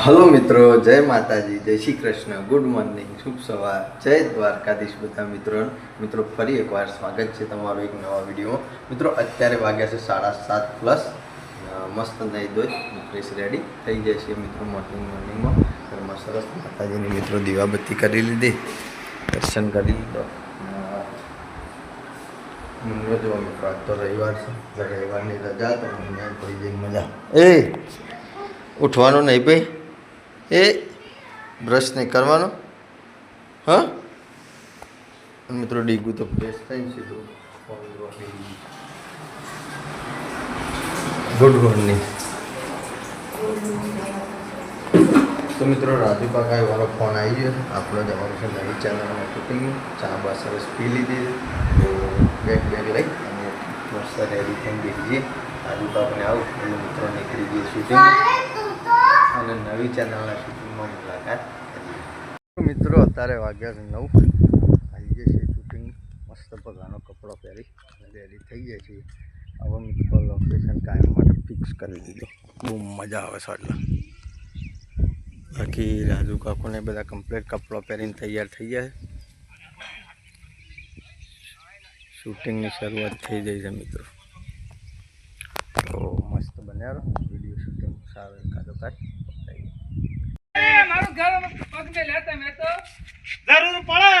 Hello મિત્રો, જય માતાજી, જય શ્રી કૃષ્ણ, ગુડ મોર્નિંગ, શુભ સવાર, જય દ્વારકાધીશ બધા મિત્રો ફરી એકવાર સ્વાગત છે તમારો એક નવા વિડીયોમાં. મિત્રો અત્યારે વાગ્યા છે 7:30 મસ્ત નહીં ધોઈ ફ્રેશ રેડી થઈ જાય છે મિત્રો. મોર્નિંગમાં ઘરમાં સરસ માતાજીની મિત્રો દીવાબત્તી કરી લીધી, દર્શન કરી લીધો. મુન્નો જો મિત્રો આજ તો રવિવાર છે, રવિવારની રજા તો મને પડી જઈ મજા. ઉઠવાનું નહીં ભાઈ, બ્રશ નહીં કરવાનો. હા મિત્રો ડીગું તો ફ્રેશ થઈને સીધું ગુડ મોર્નિંગ. તો મિત્રો રાજુ કાકા વાળો ફોન આવી ગયો. આપણો જવાનું છે નવી ચેનલમાં શૂટિંગ. ચા બા સરસ પી લીધી, તો બેગ લઈ અને મસ્ત રેડી થઈને બેસીએ. રાજુ કાકાને આવું એટલે મિત્રો નીકળી જઈએ શૂટિંગ અને નવી ચેનલના શૂટિંગમાં મુલાકાત. મિત્રો અત્યારે વાગ્યા છે 9, આવી જાય છે શૂટિંગ. મસ્ત પગાનો કપડો પહેરી રેડી થઈ જાય છે. હવે મિત્રો લોકેશન કાયમ માટે ફિક્સ કરી દીધું. બહુ મજા આવે છે. એટલે બાકી રાજુ કાકોને બધા કમ્પ્લીટ કપડો પહેરીને તૈયાર થઈ જાય. શૂટિંગની શરૂઆત થઈ જાય છે મિત્રો. તો મસ્ત બન્યા રહો. વિડીયો શૂટિંગ સારો એકાદો કાઢ. મારું ઘર પગ મે લેતા મે તો જરૂર પડે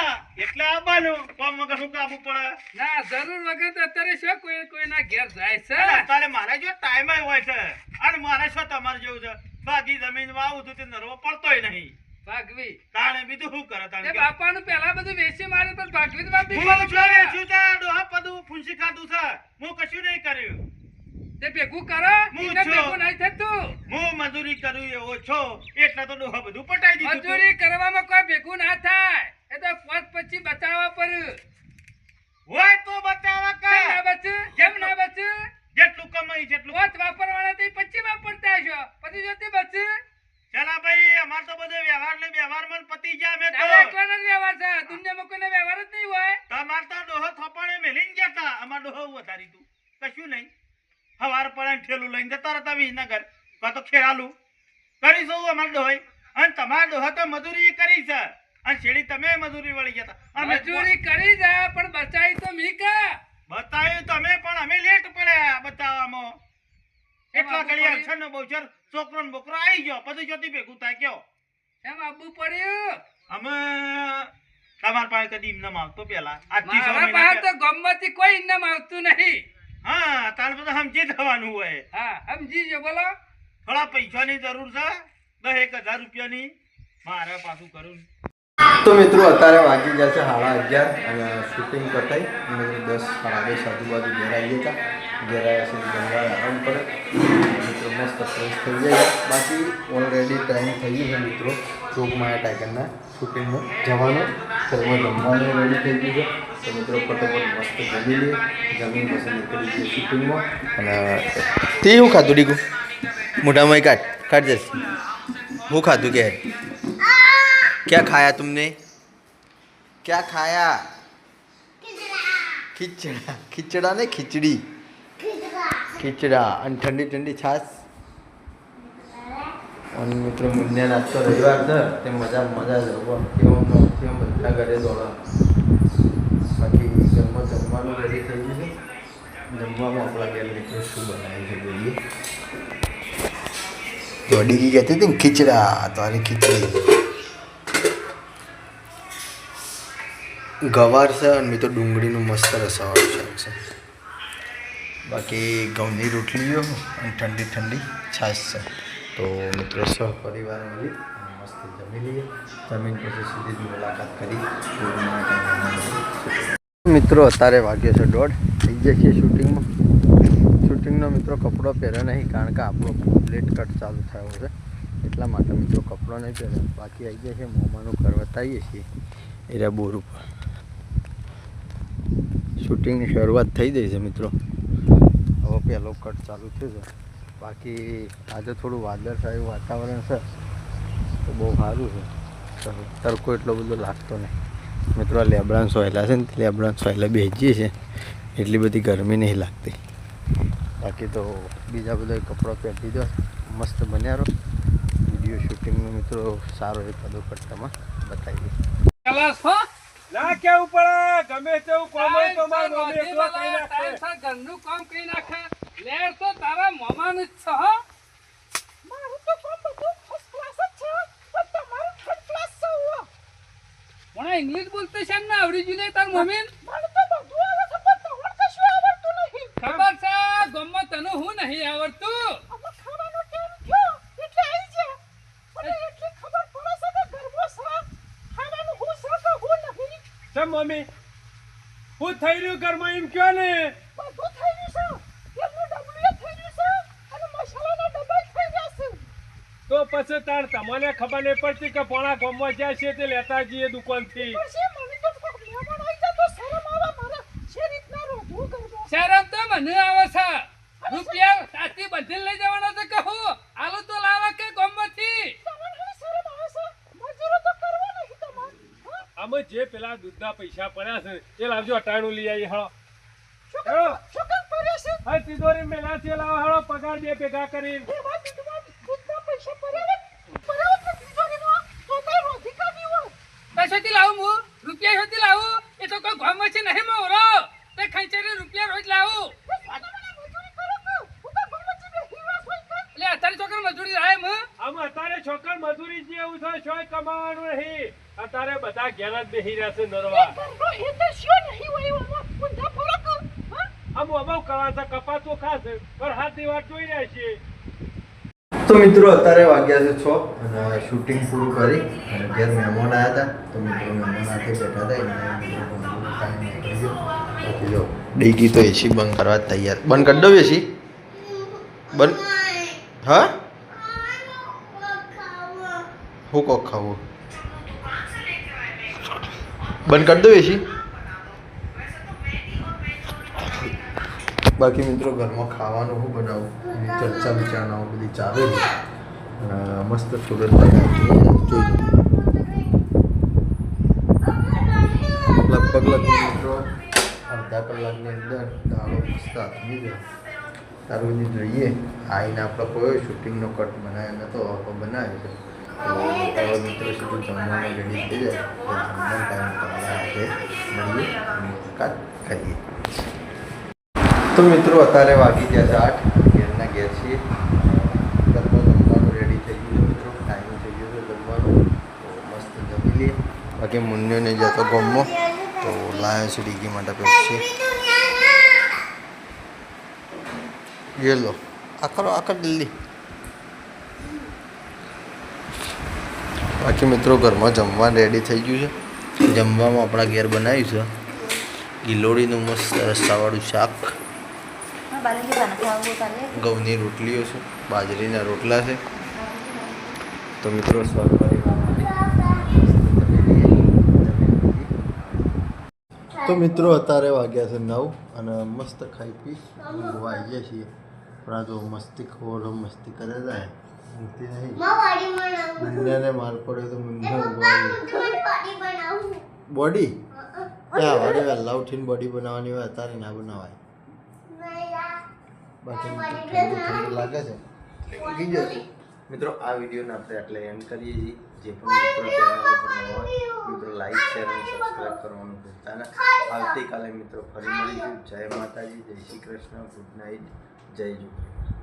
એટલે આવવાનું. કોમ વગર શું કાબુ પડે? ના જરૂર વગર તો અત્યારે શું કોઈના ઘેર જાય છે? અત્યારે મારે જો ટાઈમ હોય છે અને મારે શું તમારે જેવું છે, બાકી જમીન વાવું તો તે નરવો પડતોય નહીં. ભાગવી તાણે બીજું શું કરે? તે તાણે બાપાનું પહેલા બધું વેચી મારે પણ ભાગવી જ બાપી હું જો વેચ્યું છે, ડોહા પદું ફૂંસી ખાધું છે, હું કશું નહીં કર્યું. તે ભેગું કરો હું એને છું. ભેગું નહીં થતું. હું મજૂરી કરું એવો છો એટલે તો ડોહા બધું પટાઈ દીધું. મજૂરી કરવામાં કોઈ ભેગું ના થાય. એ તો પોત પછી બચાવવા પર હોય તો બચાવા કેમ ના કા બચે? કેમ ના બચે? જેટલું કમાઈ જેટલું. પોત વાપરવાના તો પછી વાપરતા છો, પછી જોતી બચે. ચલા ભાઈ, અમાર તો બધે વ્યવહાર ને વ્યવહારમાં પતી ગયા. અમે તો તારે એકલાનો જ વ્યવહાર છે, દુનિયામાં કોઈનો વ્યવહાર જ નહીં હોય. તમાર તો ડોહો થોપાણે મેલીને ગયા તા. અમાર ડોહો વધારી તું કશું નહીં. હવાર પડે ઠેલું લઈને જતા રહેતા વિસનગર, કાં તો ખેરાલું કરીશું અમાર ડોહો. અને તમારા ડોહા તો મજૂરી કરી છે અને છેડી તમે મજૂરી વળી ગયા તા. અમે મજૂરી કરી જા પણ બચાઈ તો મીકા. બતાવ્યું તમે, પણ અમે લેટ પડ્યા બતાવવામાં. એટલા ઘડિયા છે ને બહુચર છોકરો ને બોકરો આવી ગયો, પછી જોતી ભેગું થાય કયો. એમ આબુ પડ્યું. અમે તમારા પાસે કદી એમને આવતો પેલા આજથી 6 મારા મહિના પાસે તો ગમમાંથી કોઈ ઇનામ આવતું નહીં. હા, તાર બધું સમજી જવાનું હોય. હા સમજી જો બોલો. થોડા પૈસાની જરૂર છે, 10,000 રૂપિયાની. મારે પાછું કરું. તો મિત્રો અત્યારે વાગી ગયા છે 11:30 અને શૂટિંગ પતાવી અને 10 સાડા 10 આજુબાજુ ઘેર આવી ગયા હતા. ઘેર આવ્યા છે ગંગા આરામ કરે મિત્રો, મસ્ત ફ્રેશ થઈ જાય. બાકી ઓલરેડી ટાઈમ થઈ ગયો છે મિત્રો ચોકમાયા ટાઈગરના શૂટિંગમાં જવાનો. ઘરમાં જમવાનું રેડી થઈ ગયું છે. તો મિત્રો ફટોફટ મસ્ત જમી લઈએ. જમીન પછી નીકળી જઈએ શૂટિંગમાં. અને તે શું ખાધું ડીકું? મોઢામાં કાઢ જશે. હું ખાધું કે क्या खाया तुमने? क्या खाया? खिचड़ा. खिचड़ा ने खिचड़ी. खिचड़ा અને ઠંડી ઠંડી છાશ. અને મિત્રો મુન્ને આજ તો રવિવાર છે, તે મજા જવું કેમ બધા ઘરે દોડા. બાકી ઘરમાં જમવાનું રેડી થઈ ગયું છે. જમવામાં આપણા ઘેર મિત્રો શું બનાવ્યું છે જોઈએ. તો ડીકી કહેતી હતી ને ખીચડા, તો આની ખીચડી. ગવાર છે અને મિત્રો ડુંગળીનું મસ્ત રસાવાળું શાક છે. બાકી ઘઉંની રોટલીઓ અને ઠંડી ઠંડી છાશ છે. તો મિત્રો પરિવાર મળી મસ્ત જમી લઈએ. જમીન પછી સીધી જ મુલાકાત કરી. મિત્રો અત્યારે વાગ્યો છે 1:30, થઈ જાય છે શૂટિંગમાં. શૂટિંગનો મિત્રો કપડો પહેરે નહીં, કારણ કે આપણો લેટ કટ ચાલુ થયો છે એટલા માટે મિત્રો કપડો નહીં પહેરે. બાકી આવી જાય છે મોમાનું ઘર બતાવીએ છીએ એરા બોર ઉપર. શૂટિંગની શરૂઆત થઈ જાય છે મિત્રો. હવે પહેલો કટ ચાલુ થયો છે. બાકી આજે થોડું વાદળછાયું વાતાવરણ છે તો બહુ સારું છે. તડકો એટલો બધો લાગતો નહીં મિત્રો. આ લેબડાન સોયલા છે ને, લેબડાન સોયલા બેસીએ છે એટલી બધી ગરમી નહીં લાગતી. બાકી તો બીજા બધા કપડાં પહેરી દીધો, મસ્ત બન્યા રહો. વિડીયો શૂટ શૂટિંગનો મિત્રો સારો એકાદો કટ્ટામાં બતાવીએ. કલાસ હો ના કેવું પડે ગમે તેવું કોમ હોય તો માર ટાઈમ મમ્મી એકલો કઈ નાખે. સર ઘરનું કામ કરી નાખે લેર તો તારા મોમાનું જ છે હો મારું તો કામ બધું ફર્સ્ટ ક્લાસ જ છે પણ તમારું થર્ડ ક્લાસ છે હો મને ઇંગ્લિશ બોલતે છે ને આવડી જુલે તાર મમ્મી મને તો બધું આવે છે પણ તમને કશું આવડતું નહીં ખબર છે ગમમાં તને હું નહીં આવડતું અમે ખાવાનો ટાઈમ થયો એટલે આવી જા મને એટલી ખબર પડે છે કે ઘરમાં ખાવાનું હું છે કે હું નહીં ચમ મમ્મી હું થઈ રહ્યું ઘરમાં એમ કયો ને બધું થઈ ગયું છે તેલનું ડબલું થઈ ગયું છે અને મસાલાના ડબ્બા થઈ ગયા છે તો પછી તાર તમને ખબર નહીં પડતી કે પોણા ગામમાં જ્યાં છે તે લેતા જઈએ દુકાનથી. પછી મને તો મહેમાન આવી જાય તો શરમ આવે મારે છે રીતના રોધવું કરવો શરમ તો મને આવે છે રૂપિયા સાચી બધી લઈ જવાનો છે કે હું આલુ તો લાવા કે ગામમાંથી તમને શરમ આવે છે મજૂરો તો કરવા નહીં તમારે અમે જે પેલા દૂધના પૈસા પડ્યા છે એ લાવજો અટાણું લઈ આવી હા શું કામ કરે છે હા તિજોરી મેલા છે લાવો હાલો પગાર બે ભેગા કરી એ વાત દૂધના પૈસા પરાવત તિજોરીમાં તો કઈ રોધી કાઢી હોય પૈસાથી લાવું હું રૂપિયા હોતી લાવું એ તો કોઈ ગામમાં છે નહીં મોરો તે ખંચેરી રૂપિયા રોજ લાવું એટલે અત્યારે છોકરા મજૂરી થાય એમ આમ અત્યારે છોકર મજૂરી જેવું છે શોય કમાવાનું નહીં અત્યારે બધા ઘેર જ બેસી રહ્યા છે નરવા આમ અભાવ કરવા છે કપાસ તો ખાશે પણ હાથની વાત જોઈ રહ્યા છીએ. તો મિત્રો અત્યારે વાગ્યા છે 6 અને શૂટિંગ પૂરું કરી અને ઘેર મહેમાન આવ્યા હતા. તો મિત્રો મહેમાન હાથે બેઠા હતા એમને ટાઈમ નીકળી ગયો. બાકી જો ડીગી તો એસી બંધ કરવા તૈયાર. બંધ કરી દઉં એસી બંધ. હા હું કોક ખાવું બંધ કરી દઉં એસી. બાકી મિત્રો ઘરમાં ખાવાનું શું બનાવું એની ચર્ચા વિચારણાઓ બધી ચાલે છે. મસ્ત સુરત જોઈ લો લગભગ મિત્રો અડધા કલાકની અંદર દાળો મસ્ત આવી ગયો. તારું બધી જોઈએ આવીને આપણે કોઈ શૂટિંગનો કટ બનાવ્યો નતો બનાવ્યો છે. તો હવે મિત્રો સીધું જમવાનું રેડી થઈ જાય જમવાનો ટાઈમ તમારા હાથે મળીએ અને કાટ કરીએ. તો મિત્રો અત્યારે વાગી ગયા છે 8 ઘેરના ઘેર છીએ. ઘરમાં જમવાનું રેડી થઈ ગયું છે મિત્રો ટાઈમ થઈ ગયો છે જમવાનું તો મસ્ત જમી લઈએ. બાકી મુન્યોને જતો ગમો તો લાવ્યો છે ડીગી માટે પેપ્સી. ये लो આકર દિલ્હી. બાકી મિત્રો ઘરમાં જમવા રેડી થઈ ગયું છે. જમવામાં આપણા ઘેર બનાવ્યું છે ગિલોડીનું મસ્ત રસાવાળું શાક, ઘઉંની રોટલીઓ છે, બાજરીના રોટલા છે. તો મિત્રો તો મિત્રો અત્યારે વાગ્યા છે 9 અને મસ્ત ખાઈ પી ઊંઘવા આવી ગયા છીએ. પણ આ જો મસ્તી ખોર મસ્તી કરે જાય ઊંઘતી નહીં. મુન્યાને માર પડ્યો તો મુન્યા બોડી ક્યાં વારે વહેલા ઉઠીને બોડી બનાવવાની હોય અત્યારે ના બનાવાય. બાકી ઠંડુ લાગે છે ઊંઘી જશે. મિત્રો આ વિડીયોને આપણે એટલે એન્ડ કરીએ છીએ. જે પણ મિત્રો ચેનલ પર નવા હોય મિત્રો લાઈક શેર અને સબસ્ક્રાઈબ કરવાનું ભૂલતા ના. આવતીકાલે મિત્રો ફરી મળીશું. જય માતાજી, જય શ્રી કૃષ્ણ, ગુડ નાઇટ, જય જોગી.